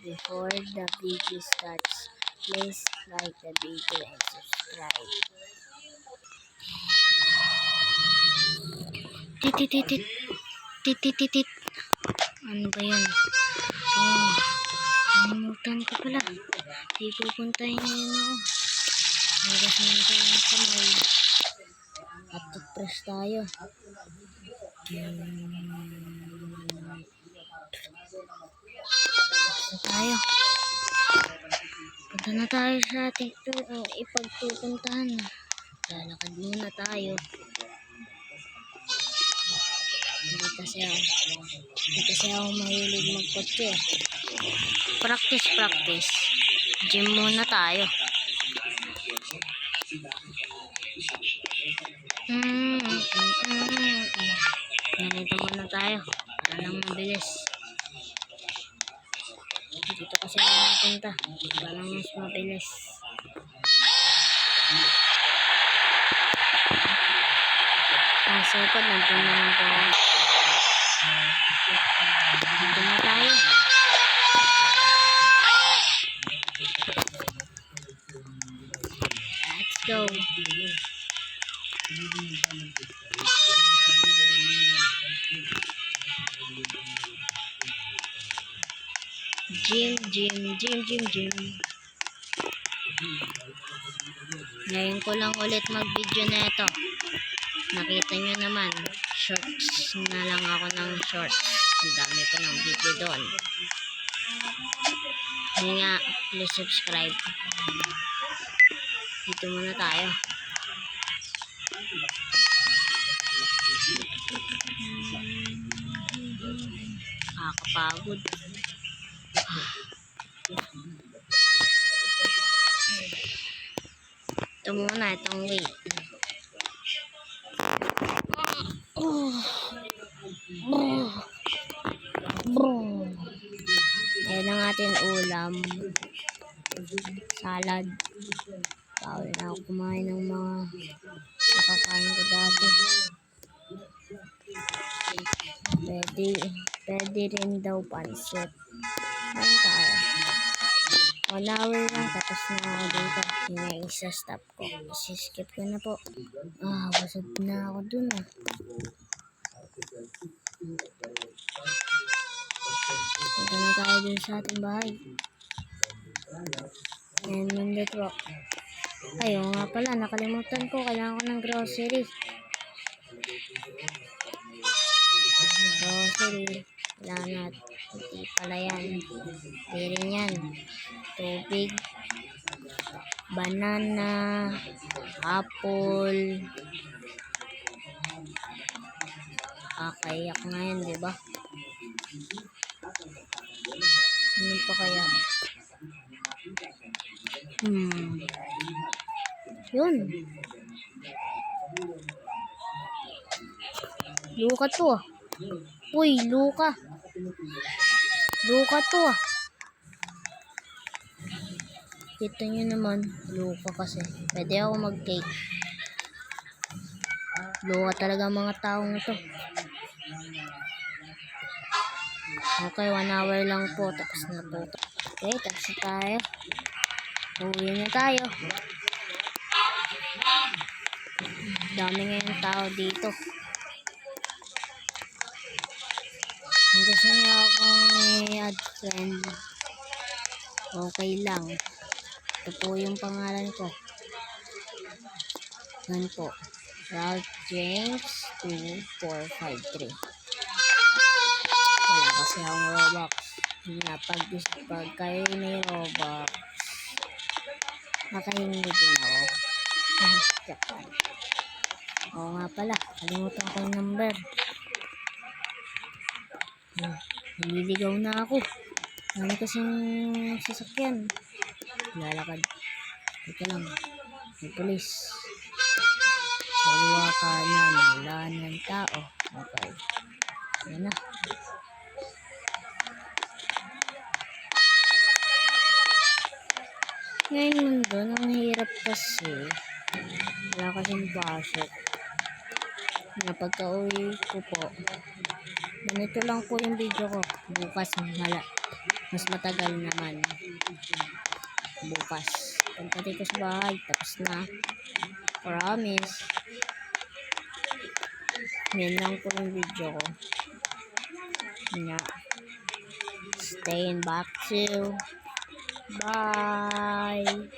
Before the video starts, please like the video and subscribe. Tititit. Tititit. Ano ba yun? Oh, nalimutan ko pala. Di pupuntahin yun ako. Nagas naman tayo ng kamay. At toothbrush tayo. Tayo. Punta na tayo sa ating ipagpupuntahan. Lalakad muna tayo. Hindi kasi ako mahilig magkotse. Practice. Gym muna tayo. Ganito muna tayo. Para lang mabilis. Dito kasi ako napunta. Para lang mas mabilis. Sa likod, nandun naman po. Dito na tayo. Let's go. Gym. Ngayon ko lang ulit mag-video na ito. Nakita nyo naman, shorts na lang ako ng shorts. Ang dami ko ng video doon. Hindi nga, please subscribe. Dito muna tayo. Nakakapagod. Ito muna, itong weight. Ayan ang ating ulam. Salad. Bawal na ako kumain ng mga nakakain ko dati. Pwede rin daw pansit. Kain tayo. 1 hour lang, tapos na ako dito. Yung isa stop ko. Skip ko na po. Busog na ako dun Punta na tayo dun sa ating bahay. Ayan, nandito po. Ayaw nga pala, nakalimutan ko. Kailangan ko ng grocery. Kailangan natin. Hindi pala yan. Hindi rin yan. Tubig. Banana. Apple. Kakayak nga yan, diba? Ano pa kaya? Yun. Luka to Uy, luka. Luka to Kita nyo naman, luka kasi. Pwede ako mag-cake. Luka talaga mga taong ito. Okay, 1 hour lang po. Tapos na po. Okay, tapos na tayo. Uwi na tayo. Dami ngayon tao dito. Kung gusto niyo akong i-add friend, okay lang. Ito po yung pangalan ko. Yan po. Ralph James 2453. Wala kasi akong Robux. Pag kayo may Robux, makahingi din ako. Oo nga pala, kalimutan ko yung number. Naliligaw na ako. Dami kasing sasakyan. Lalakad. Ito lang. May pulis. Kaliwa kanan. Wala ng tao. Okay. Yan na. Ngayon mundo, ang hirap kasi. Wala kasing pasok. Na pagka-uwi ko po, ganito lang po yung video ko. Bukas, Mas matagal naman. Bukas. Punta dito sa bahay. Tapos na. Promise. Yan lang po yung video ko. Yeah. Staying back to. Bye.